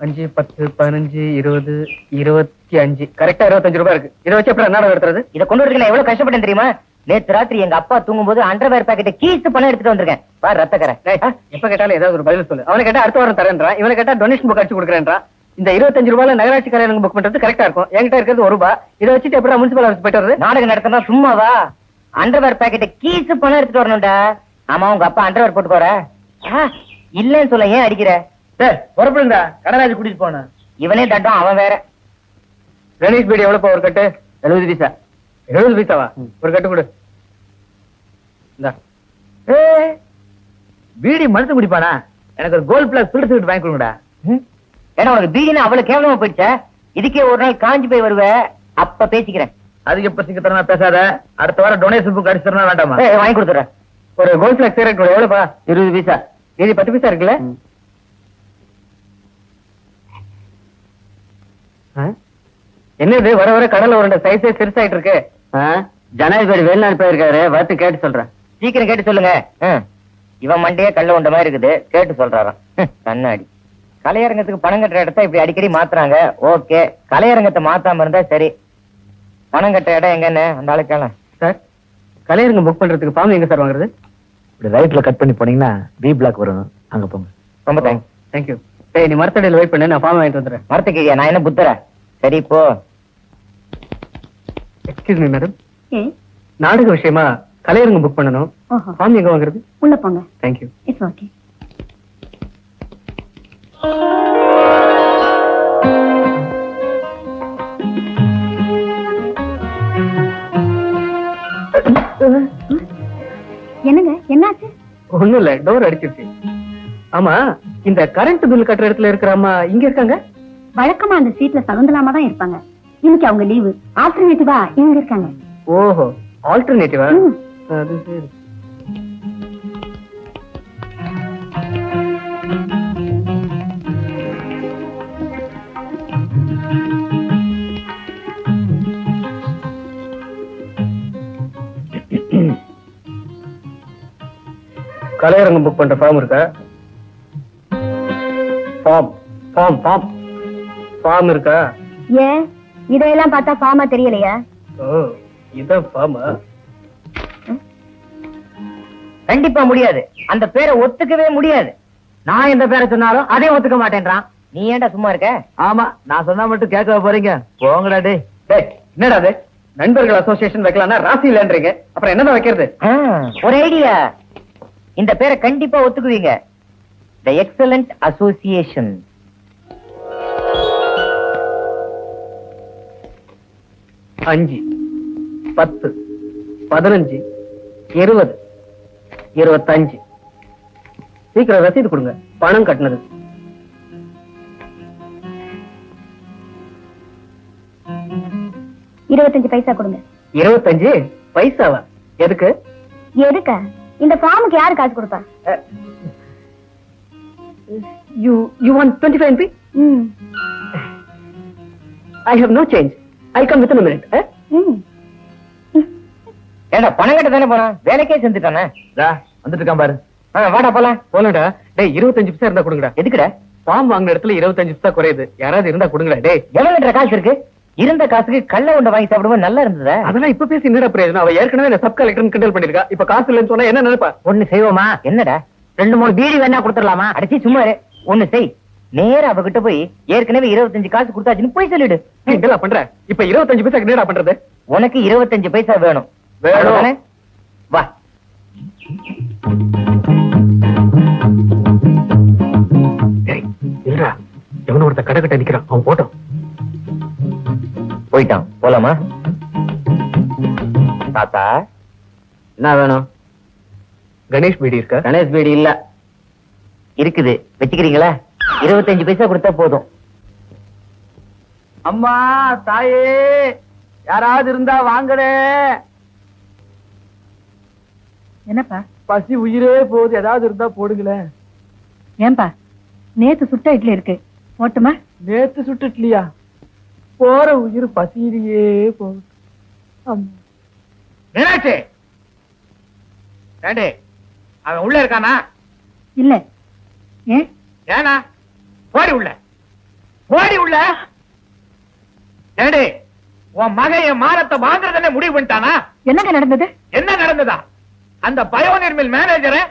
5 10 15 20 25 கரெக்டா 25 ரூபாய் இருக்கு. இதை வச்சு எப்படி என்ன எடுத்துறது? இதை கொண்டு வரதுக்கு நான் எவ்வளவு கஷ்டப்பட்டேன் தெரியுமா? நேத்து ராத்திரி எங்க அப்பா தூங்கும் போது அண்டர்வேர் பாக்கெட்டை கீஸ் பணம் எடுத்துட்டு வந்திருக்கேன். பாரு ரத்தக்கரை. எப்ப கேட்டாலும் ஏதாவது ஒரு பதில் சொல்லு. அவனை கேட்டா அடுத்த வாரம் தரேன்றான், இவனை கேட்டா டொனேஷன் புக் அடிச்சு கொடுக்குறேன்றான். இந்த 25 ரூபாயில நகராட்சி கல்யாணம் புக் பண்றது கரெக்டா இருக்கும். என்கிட்ட இருக்கிறது ₹1. இதை வச்சுட்டு எப்படி முனிசிபல் ஆஃபீஸ் போயிட்டு வருது? நாடகம் நடத்தினா சும்மாவா? அண்டர்வேர் பாக்கெட்டை கீஸ் பணம் எடுத்துட்டு வரணும்டா. ஆமா உங்க அப்பா அண்டர்வேர் போட்டு போற இல்லன்னு சொல்ல ஏன் அடிக்கிற? புறப்படுங்க, கடராஜ் கூட்டிட்டு போன. இவனே தட்டம், அவன் வேற. கணேஷ் பீடி எவ்வளவு ஒரு கட்டு? 70 பைசா. 70 பைசாவா? ஒரு கட்டு கொடு. பீடி மனசு குடிப்பானா? எனக்கு ஒரு கோல்ட் பிளஸ் பில்டர் சீட் வாங்கி கொடுங்கடா. ஏன்னா உனக்கு பீடினா அவ்வளவு கேவலமா போயிடுச்ச. இதுக்கே ஒரு நாள் காஞ்சி போய் வருவ, அப்ப பேசிக்கிறேன். அதுக்கு எப்ப சிங்கத்தனமா பேசாத. அடுத்த வாரம் டொனேஷன் புக் அடிச்சிடறா வேண்டாமா? வாங்கி கொடுத்துறேன். ஒரு கோல்ட் பிளஸ் சிகரெட் எவ்வளவுப்பா? 20 பைசா. இது 10 பைசா இருக்குல்ல? என்னது வர வர கடல உருண்ட சைஸே சிறுசாயிட்டு இருக்கு. ஜனாதிபதி வெளிநாடு போயிருக்காரு, வந்து கேட்டு சொல்றேன். சீக்கிரம் கேட்டு சொல்லுங்க. இவன் மண்டையே கல்ல உண்ட மாதிரி இருக்குது, கேட்டு சொல்றாராம். கண்ணாடி. கலையரங்கத்துக்கு பணம் கட்டுற இடத்த இப்படி அடிக்கடி மாத்துறாங்க. ஓகே, கலையரங்கத்தை மாத்தாம இருந்தா சரி. பணம் கட்டுற இடம் எங்கன்னு அந்த ஆளு கேள. சார், கலையரங்கம் புக் பண்றதுக்கு ஃபார்ம் எங்க சார் வாங்குறது? இப்படி ரைட்ல கட் பண்ணி போனீங்கன்னா பி பிளாக் வரும், அங்க போங்க. ரொம்ப தேங்க்ஸ். தேங்க்யூ. டேய், நீ மரத்தடியில் வெயிட் பண்ணு, நான் ஃபார்ம் வாங்கிட்டு வந்துடுறேன். மரத்துக்கு நான் என்ன புத்தர? சரி போ. எக்ஸ்கியூஸ் மீ மேடம், நாடக விஷயமா கலையரங்கம் புக் பண்ணணும். ஃபார்ம் எங்க வாங்குறது? உள்ள போங்க. தேங்க்யூ. It's okay. என்னங்க என்னாச்சு? ஒண்ணும் இல்ல, டோர் அடிச்சிருச்சு. ஆமா, இந்த கரண்ட் பில் கட்டுற இடத்துல இருக்கிற அம்மா இங்க இருக்காங்க? வழக்கமா அந்த சீட்ல சகுந்தலாமா தான் இருப்பாங்க. இன்னைக்கு அவங்க லீவு. ஆல்டர்னேட்டிவா இவங்க இருக்காங்க. ஓஹோ, ஆல்டர்னேட்டிவா? அது சரி. கலையரங்கம் புக் பண்ற ஃபார்ம் இருக்கா? ஃபார்ம் இருக்கா? ஏன் இதையெல்லாம் பார்த்தா ஃபார்மா தெரியலையா? ஓ, இதான் ஃபார்மா? கண்டிப்பா முடியாது. அந்த பேரை ஒத்துக்கவே முடியாது. நான் எந்த பேரை சொன்னாலும் அதே ஒத்துக்க மாட்டேன்றான். நீ ஏன்டா சும்மா இருக்க? ஆமா, நான் சொன்னா மட்டும் கேட்க போறீங்க? போங்கடா டே. என்னடா அது? நண்பர்கள் அசோசியேஷன் வைக்கலாம்னா ராசி இல்லன்றீங்க, அப்புறம் என்னதான் வைக்கிறது? ஒரு ஐடியா. இந்த பேரை கண்டிப்பா ஒத்துக்குவீங்க. தி எக்ஸலண்ட் அசோசியேஷன். அஞ்சு 10 15 20 25. சீக்கிரம் ரசீது கொடுங்க, பணம் கட்டினது. பைசா கொடுங்க. 25 பைசாவா? எதுக்கு? எதுக்கா? இந்த ஃபார்முக்கு யாரு காசு கொடுப்பா? You want 25 NP? I have no change. I come within a minute. ஏண்டா பணம் கட்ட தானே போனா, வேலைக்கே செஞ்சுட்டானே. வந்துட்டு இருக்கான் பாரு. வாடா போலாம். போலடா. டேய், 25 பைசா இருந்தா கொடுங்கடா. எதுக்குடா? ஃபார்ம் வாங்கின இடத்துல 25 பைசா குறையுது. யாராவது இருந்தா கொடுங்கடா. டேய், எவ்வளவு காசு இருக்கு? இருந்த காசுக்கு கள்ள உண்டை வாங்கி சாப்பிடும்போது நல்லா இருந்ததா? அதெல்லாம் இப்ப பேசி என்னடா பிரயோஜனம்? அவ ஏற்கனவே சப் கலெக்டர் கிண்டல் பண்ணிருக்கா. இப்ப காசு இல்லைன்னு சொன்னா என்ன நினைப்பா? ஒண்ணு செய்வோமா? என்னடா 2-3 பீடி வேணா கொடுத்துடலாமா? அடிச்சு சும்மா ஒண்ணு செய். நேர அவகிட்ட போய் ஏற்கனவே 25 காசு கொடுத்தாச்சுன்னு போய் சொல்லிடு. என்னடா பண்ற? இப்ப 25 பைசா என்னடா பண்றது? உனக்கு 25 பைசா வேணும். வேணும். வா. இல்லடா, எவனோ ஒருத்த கடை கட்ட நிக்கிறான். அவன் போட்டோம். போயிட்டான். போலாமா? தாத்தா என்ன வேணும்? கணேஷ் பீடி இருக்கா? கணேஷ் பீடி இல்ல. இருக்குது, வச்சுக்கிறீங்களா? 25 பைசா கொடுத்தா போதும். அம்மா, தாயே, யாராவது இருந்தா வாங்கடே. என்னப்பா? பசி உயிரே போகுது, ஏதாவது இருந்தா போடுங்களேன். ஏன்பா, நேத்து சுட்ட இட்லி இருக்கு, போட்டுமா? நேத்து சுட்டு இட்லியா? போற உயிர் பசியிலேயே போகுது. மீனாட்சி, ஏண்டி அவன் உள்ள இருக்கானா? இல்ல. ஏன்? ஏனா போடி உள்ள. புள்ள ஏடே உன் மகன் என் மானத்தை வாங்குறதுன்னு முடிவு பண்ணிட்டானா? என்னங்க நடந்தது? என்ன நடந்ததா? அந்த பயோனியர் மில் மேனேஜரை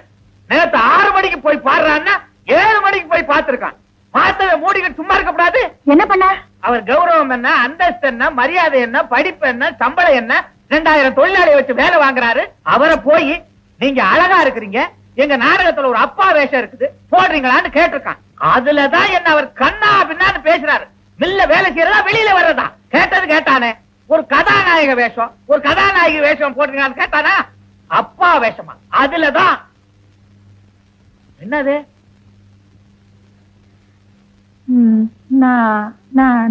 நேத்து 6 மணிக்கு போய் பாடுறான்னா 7 மணிக்கு போய் பார்த்திருக்கான். பார்த்ததை மூடிக்கிட்டு சும்மா இருக்கக்கூடாது. என்ன பண்ண? அவர் கௌரவம் என்ன, அந்தஸ்து என்ன, மரியாதை என்ன, படிப்பு என்ன, சம்பளம் என்ன, 2000 தொழிலாளியை வச்சு வேலை வாங்குறாரு. அவரை போய் நீங்க அழகா இருக்கிறீங்க, எங்க நாடகத்துல ஒரு அப்பா வேஷம் இருக்குது போடுறீங்களான்னு கேட்டிருக்கான். அதுலதான் என்ன அவர் கண்ணா பின்னான்னு பேசுறாரு. மில்ல வேலை செய்யறதா வெளியில வர்றதா? கேட்டது கேட்டானே. ஒரு கதாநாயக வேஷம், ஒரு கதாநாயகி வேஷம் போடுறீங்களான்னு கேட்டானா? அப்பா வேஷமா? அதுலதான் என்னது?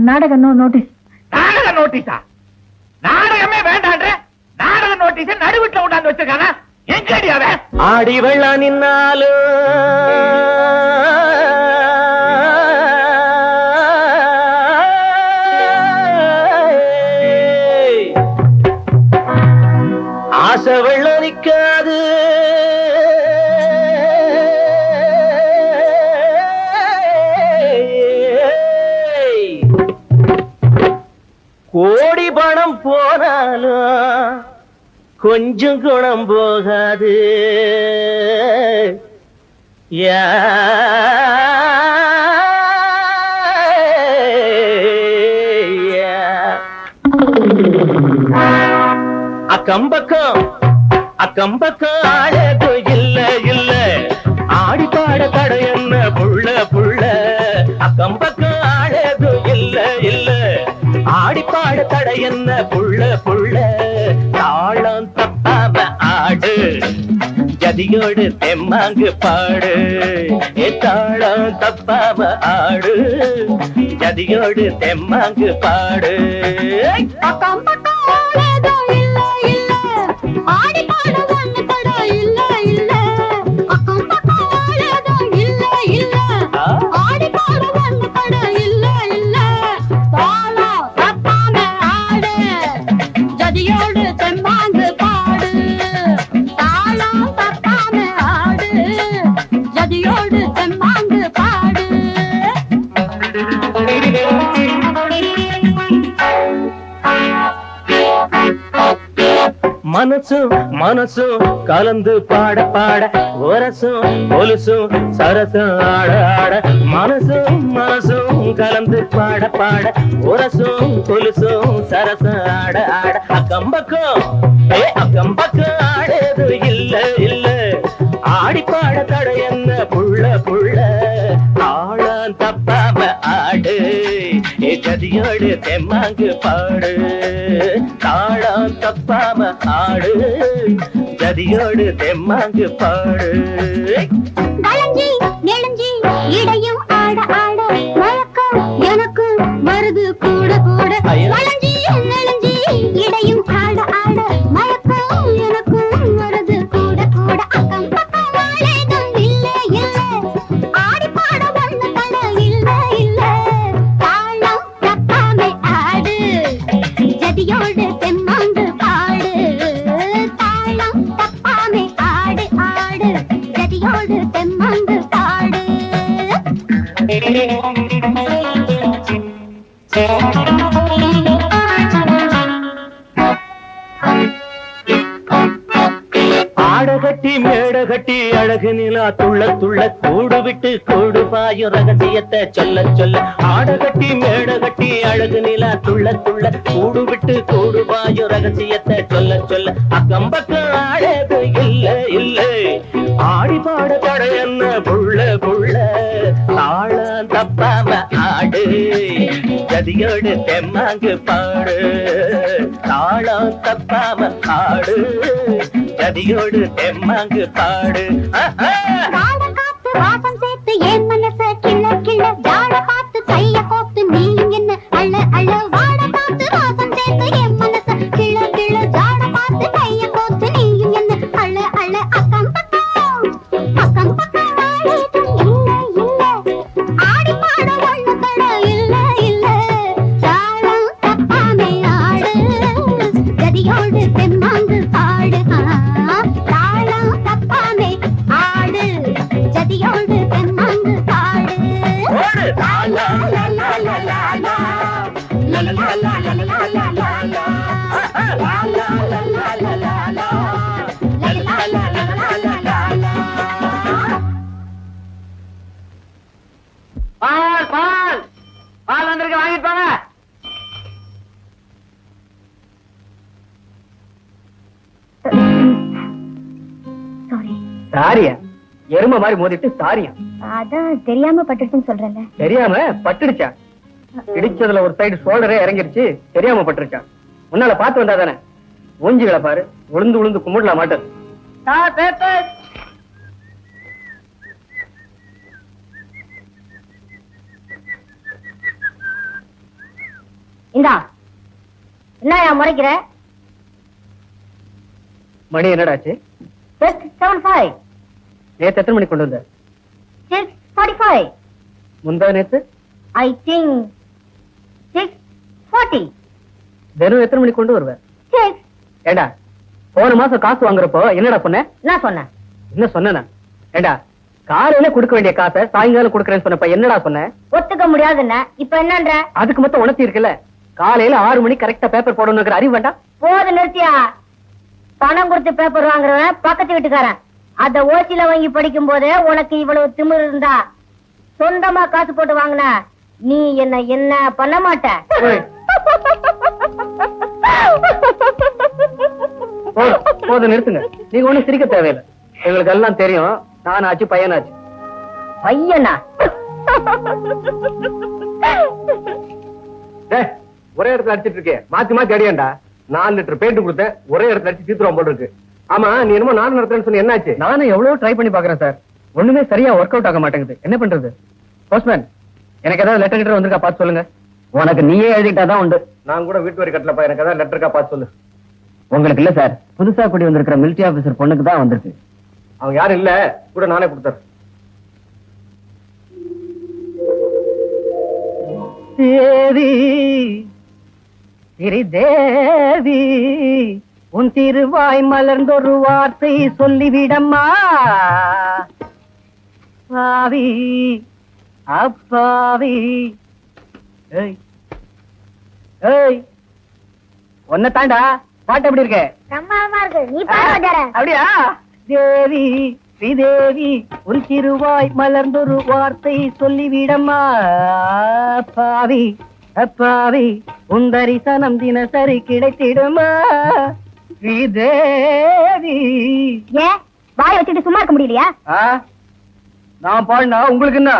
நாடக நோட்டீஸ். நாடக நோட்டீஸா? நாடகமே வேண்டான்ற நாடக நோட்டீஸ நடுவுல கொண்டாந்து வச்சிருக்கானா? எங்கடி அவன்? ஆடி வெள்ளா நின்னாலும் ஆசை வெள்ளம் நிக்காது. கோடி பணம் போனாலும் கொஞ்சம் குணம் போகாது. அக்கம்பக்கம் அக்கம்பக்கம் ஆடது இல்ல இல்ல, ஆடி பாட தடை என்ன புள்ள புள்ள. அக்கம்பக்கம் ஆடது இல்ல இல்ல, ஆடி பாட தடை என்ன புள்ள புள்ள. தாளம் தப்பாம ஆடு, ஜதியோடு தெம்மாங்கு பாடு. தாளம் தப்பாம ஆடு, ஜதியோடு தெம்மாங்கு பாடு. மனசும் மனசும் கலந்து பாட பாட, ஒரசும் ஒலுசும் சரசும் ஆட ஆட. மனசும் மனசும் கலந்து பாட பாட, ஒரசும் ஒலுசும் சரசும் ஆட ஆட. அக்கம்பக்கம் அக்கம்பக்கம் ஆடது இல்ல இல்ல, ஆடி பாட தடை என்ன புள்ள புள்ள. ஆழம் தப்பாம ஆடு, ஜதியோடு தெம்மாங்கு பாடு. தாளம் தப்பாம ஆடு, ஜதியோடு தெம்மாங்கு பாடு. இடையும் ஆட ஆட வழக்கம் எனக்கு வருது கூட கூட. இடையும் ஆட ஆட மயக்கம் எனக்கு வருது கூட கூட. அக்கம் பக்கம் வாழேதும் இல்ல இல்ல, ஆடி பாட வந்த தட இல்ல இல்ல. தாளம் தப்பாமை ஆடு, ஜதியோடு தெம்மாங்கு பாடு. தாளம் தப்பாமை ஆடு ஆடு, ஜதியோடு தெம்மாங்கு பாடு. ஆடகட்டி மேடகட்டி அழகு நிலா துள்ள துள்ள, கூடு விட்டு கூடு பாயும் ரகசியத்தை சொல்ல சொல்ல. ஆடகட்டி மேடகட்டி அழகு நிலா துள்ள துள்ள, கூடு விட்டு கூடு பாயும் ரகசியத்தை சொல்ல சொல்ல. அக்கம்பக்கம் ஆடது இல்ல இல்ல, ஆடி பாட தடை என்ன புள்ள புள்ள. தாளம் தப்பாம ஆடு, ஜதியோடு தெம்மாங்கு பாடு. தாளம் தப்பாம ஆடு, ஜதியோடு தெம்மாங்கு பாடு. வாசம் சேர்த்து என் மனச கிள்ள கிள்ள, ஜாட பார்த்து கைய கோத்து நீயும் என்ன அள்ள அள்ள. வாட பார்த்து வாசம் சேர்த்து என் மனச கிள்ள கிள்ள, ஜாட பார்த்து கைய கோத்து நீயும் என்ன அள்ள அள்ள. அக்கம் பக்கம் அக்கம் பக்கம் வாழேதும் இல்ல இல்ல, ஆடி பாட ஒண்ணு தட இல்ல இல்ல. தாளம் தப்பாமே ஆடு, ஜதியோடு தெம்மாங்கு பாடு. தாளம் தப்பாமே ஆடு, பால் பால் பால் வந்திருக்கு, வாங்கிட்டு போங்க. சாரி. சாரியா? எருமை மாதிரி மோதிட்டு சாரியா? அதான் தெரியாம பட்டுச்சுன்னு சொல்றேன்ல. தெரியாம பட்டுடுச்சா? இடிச்சதுல ஒரு சைடு ஷோல்டரே இறங்கிருச்சு, தெரியாம பட்டுருச்சா? முன்னால பாத்து வந்தா தானே. மூஞ்சிகளை பாரு, உளுந்து உளுந்து கும்பிடலாம் மாட்டது. இந்தா என்ன முறைக்கிற? மணி என்னடாச்சு? 6:75. நேத்து எத்தனை மணிக்கு கொண்டு வந்த? 6:45. முந்தா நேத்து? I think 6:40. தினம் எத்தனை மணிக்கு கொண்டு வருவ? 6. ஏண்டா, போன மாசம் காசு வாங்குறப்போ என்னடா சொன்ன? என்ன சொன்னேன்? என்ன சொன்னா? ஏண்டா, காலையில கொடுக்க வேண்டிய காசை சாயங்காலம் கொடுக்கறேன்னு சொன்னப்ப என்னடா சொன்ன? ஒத்துக்க முடியாதுன்னு இப்ப என்னன்ற? அதுக்கு மொத்தம் உணர்த்தி இருக்குல்ல. காலையில 6 மணிக்கு கரெக்டா பேப்பர் போடணுங்கிற அறிவு வேண்டாம்? போது நிறுத்தியா. பணம் கொடுத்து பேப்பர் வாங்குறவன் பக்கத்து வீட்டுக்காரன். அத ஓசில வாங்கி படிக்கும் போதே உனக்கு இவ்வளவு திமிரு இருந்தா சொந்தமா காசு போட்டு வாங்கின நீ என்ன பண்ண மாட்ட. ஓய். போதும் நிறுத்துங்க. நீங்க ஒண்ணும் சிரிக்க தேவையில்லை. எங்களுக்கு எல்லாம் தெரியும். நானாச்சு பையனாச்சு. பையனா? ஒரே இடத்துல அடிச்சிட்டு இருக்கே, மாத்தி மாத்தி அடியாண்டா. 4 லிட்டர் பெயிண்ட் கொடுத்தேன், ஒரே இடத்துல அடிச்சு தீத்துருவோம் போல இருக்கு. ஆமா, நீ என்னமோ 4 நடத்துறேன்னு சொன்ன, என்னாச்சு? நானும் எவ்வளவு ட்ரை பண்ணி பாக்குறேன் சார். ஒண்ணுமே சரியா ஒர்க் அவுட் ஆக மாட்டேங்குது. என்ன பண்றது? போஸ்ட்மேன், எனக்கு ஏதாவது லெட்டர் கிட்ட வந்திருக்கா பார்த்து சொல்லுங்க. உனக்கு நீயே எழுதிட்டாதான் உண்டு. நான் கூட வீட்டு வரி கட்டலப்பா, எனக்கு ஏதாவது லெட்டருக்கா பார்த்து சொல்லு. உங்களுக்கு இல்ல சார், புதுசா கூடி வந்திருக்கிற மிலிட்டரி ஆபீசர் பொண்ணுக்கு தான் வந்திருக்கு. அவங்க யாரும் இல்ல, கூட நானே கொடுத்துறேன். தேவி தேவி, உன் திருவாய் மலர்ந்தொரு வார்த்தை சொல்லிவிடம்மா. பாவி அப்பாவி. ஏய் ஏய், ஒன்ன தாண்டா. பாட்டு எப்படி இருக்க? பிரமாதமா இருக்கு. நீ பாரு. அப்படியா? தேவி ஸ்ரீதேவி, உன் திருவாய் மலர்ந்தொரு வார்த்தை சொல்லிவிடம்மா. பாவி அப்பாவி, உன் தரிசனம் தினசரி கிடைத்திடுமா. ஸ்ரீதேவி. ஏன் வாய் வச்சுட்டு சும்மா இருக்க முடியலையா? நான் பாடினா உங்களுக்கு என்ன?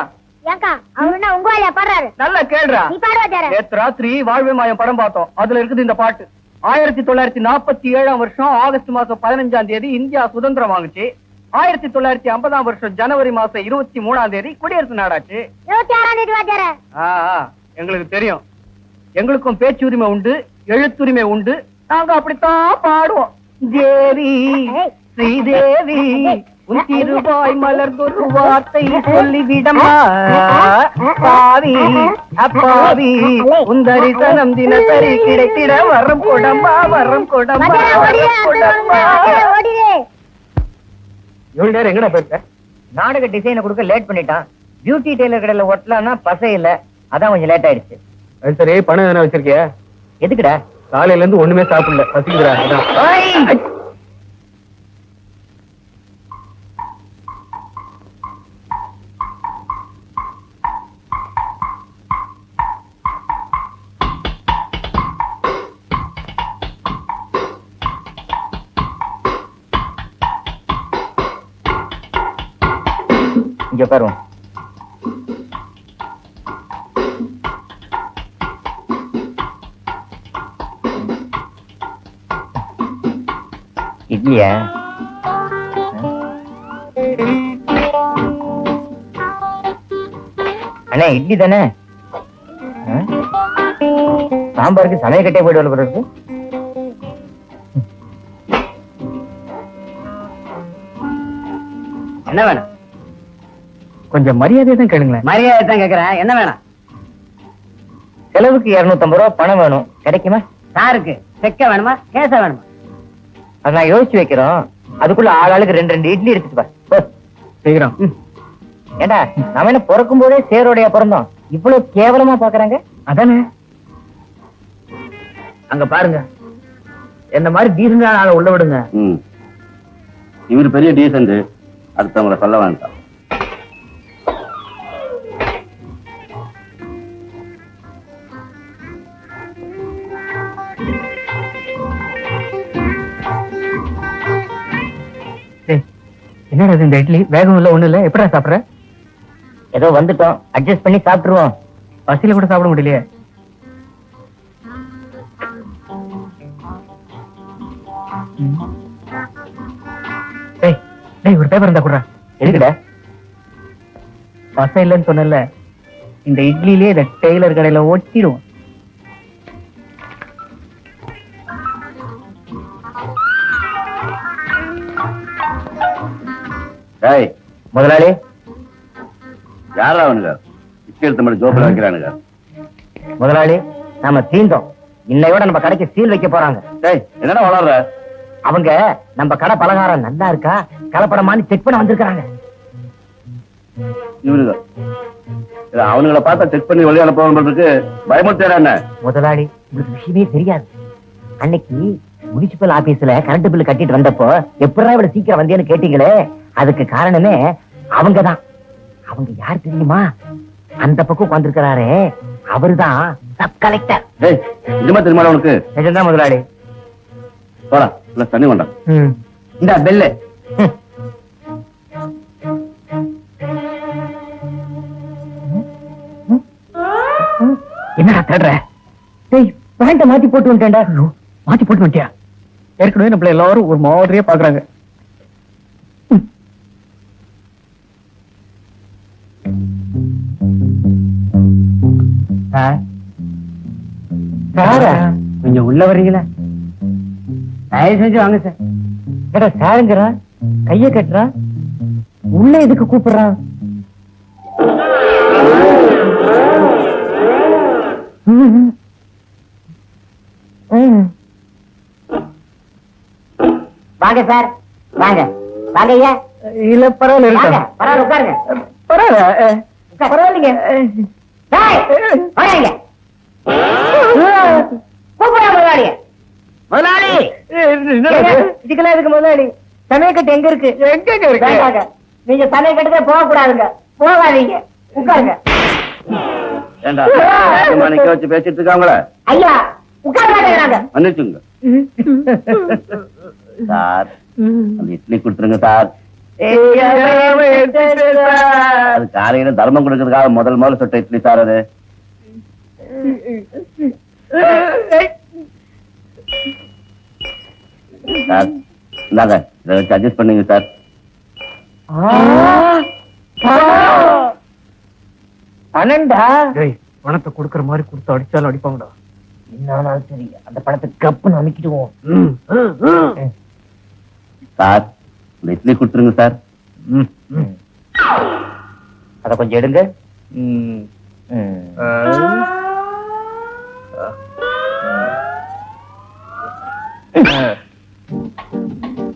ஏங்கா அவர் என்ன உங்க வாயில பாடுறாரு? நல்லா கேள்றா. நீ பாடுவாரு. நேத்து ராத்திரி வாழ்வே மாயம் படம் பார்த்தோம். அதுல இருக்குது இந்த பாட்டு. 1947 வருஷம் ஆகஸ்ட் மாசம் 15ஆம் தேதி இந்தியா சுதந்திரம் வாங்குச்சு. 1950 வருஷம் ஜனவரி மாசம் 23ஆம் தேதி குடியரசு நாடாச்சு. 26ஆம் தேதி வாத்தியாரே. எங்களுக்கு தெரியும். எங்களுக்கும் பேச்சுரிமை உண்டு, எழுத்துரிமை உண்டு. நாங்க அப்படித்தான் பாடுவோம். தேவி ஸ்ரீதேவி, உன் திருவாய் மலர்ந்தொரு வார்த்தை சொல்லிவிடமா. பாவி அப்பாவி, உன் தரிசனம் தினசரி கிடைத்திட வரம் கொடம்பா, வரம் கொடம்பா, வரம் கொடம்பா. இவ்வளவு நேரம் எங்கடா போயிருக்க? நாடக டிசைனை கொடுக்க லேட் பண்ணிட்டான். பியூட்டி டெய்லர் கடையில ஒட்டலாம்னா பசை இல்ல, அதான் கொஞ்சம் லேட் ஆயிடுச்சு. சரி, பணம் எதனா வச்சிருக்கியா? எதுக்குடா? காலையில இருந்து ஒண்ணுமே சாப்பிடல, பசிக்குதுடா. அதான். இங்க பாருவோம். இட்லியா? அண்ணா இட்லி தானே? சாம்பாருக்கு சமையல் கட்டே போயிட்டு வரது. என்ன வேணும்? கொஞ்சம் மரியாதை தான் கேளுங்களேன். மரியாதை தான் கேக்குறேன். என்ன வேணும்? செலவுக்கு 250 ரூபாய் பணம் வேணும், கிடைக்குமா? சாருக்கு செக்க வேணுமா, கேச வேணுமா? அது நான் யோசிச்சு வைக்கிறோம். அதுக்குள்ள ஆளாளுக்கு 2 இட்லி எடுத்துட்டு வா. சீக்கிரம். ஏண்டா, நம்ம என்ன பிறக்கும் போதே சேரோடையா பிறந்தோம்? இவ்வளவு கேவலமா பாக்குறாங்க? அதானே அங்க பாருங்க, என்ன மாதிரி டீசென்டான ஆளை உள்ள விடுங்க. இவரு பெரிய டீசென்ட், அடுத்தவங்களை சொல்ல வேண்டாம். என்னடா இது, இந்த இட்லி வேகம் இல்ல ஒண்ணு இல்ல, எப்படா சாப்பிடுற? ஏதோ வந்துட்டோம், அட்ஜஸ்ட் பண்ணி சாப்பிட்டுருவோம். பசியில கூட சாப்பிட முடியலையே. ஒரு பேப்பர் இருந்தா கூட எதுக்குடா? பசை இல்லைன்னு சொன்னல, இந்த இட்லிலே இந்த டெய்லர் கடையில ஒட்டிடுவோம். முதலாளி, யாரா அவனுங்க இஷ்டத்து மாதிரி ஜோப்பில் வைக்கிறானுங்க? முதலாளி, நாம தீந்தோம். இன்னையோட நம்ம கடைக்கு சீல் வைக்க போறாங்க. என்னடா வளர்ற? அவங்க நம்ம கடை பலகாரம் நல்லா இருக்கா கலப்படமான்னு செக் பண்ண வந்திருக்காங்க. இவனுங்க அவனுங்களை பார்த்தா செக் பண்ணி வெளியே அனுப்புறதுக்கு பயமுறுத்தா என்ன? முதலாளி, உங்களுக்கு விஷயமே தெரியாது. அன்னைக்கு முனிசிபல் ஆபீஸ்ல கரண்ட் பில்லு கட்டிட்டு வந்தப்போ எப்படா இவ்வளவு சீக்கிரம் வந்தேன்னு கேட்டீங்களே, அதுக்கு காரணமே அவங்கதான். அவங்க யார் தெரியுமா? அந்த பக்கம் உட்கார்ந்துருக்கிறாரே, அவருதான் சப் கலெக்டர். நிஜமா தெரியுமா உனக்கு? நிஜம்தான் முதலாளி. போடா, இல்ல தண்ணி வேண்டாம். இந்த பெல்லு. என்னடா தேடுற? பேண்ட மாத்தி போட்டு வந்துட்டேன்டா. மாத்தி போட்டு வந்துட்டியா? ஏற்கனவே நம்மள எல்லாரும் ஒரு மாதிரியா பாக்குறாங்க. கொஞ்சம் உள்ள வர்றீங்களா? தயவு செஞ்சு வாங்க சார். ஏடா சாருங்கிறா, கைய கட்டுறா, உள்ள எதுக்கு கூப்பிடுறான்? வாங்க சார், வாங்க வாங்க ஐயா. இல்ல பரவாயில்ல, வாங்க, பரவாயில்ல உட்காருங்க. பரவாயில்ல, பரவாயில்லைங்க. டேய், வாங்க. கூப்பிடா முதலாளிய. முதலாளி, இதுக்கெல்லாம் இருக்கு முதலாளி. சமயக்கட்டு எங்க இருக்கு? எங்க இருக்கு? வேண்டாங்க. நீங்க சமயக்கட்டுக்கே போக கூடாதுங்க. போகாதீங்க, உட்காருங்க. ஏண்டா நிக்க வச்சு பேசிட்டு இருக்காங்களே? ஐயா உட்கார மாட்டேங்கிறாங்க. மன்னிச்சுங்க சார், அந்த இட்லி கொடுத்துருங்க சார். அது காலையில தர்மம் கொடுக்கறதுக்காக முதல்ல சுட்ட இட்லி சார். அது சார் இந்தாங்க, இதை வச்சு அட்ஜஸ்ட் பண்ணுங்க சார். பணண்டா? பணத்தை கொடுக்கற மாதிரி கொடுத்து அடிச்சாலும் அடிப்பாங்கடா. என்னாலும் சரி, அந்த பணத்தை கப்புன்னு அமைக்கிடுவோம். சார், இந்த இட்லி கொடுத்துருங்க சார். அத கொஞ்சம் எடுங்க.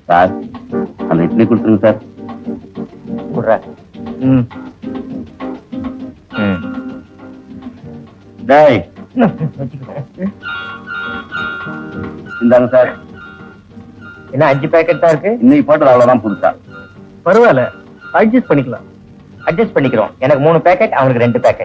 சார், அந்த இட்லி கொடுத்துருங்க சார். டேய், இந்தாங்க சார். என்ன 5 பேக்கெட் தான் இருக்கு? இன்னைக்கு போட்டது அவ்வளவுதான் புதுசா. பரவாயில்ல, அட்ஜஸ்ட் பண்ணிக்கலாம். அட்ஜஸ்ட் பண்ணிக்கிறோம். எனக்கு 3 பேக்கெட், அவனுக்கு 2 பேக்கெட்.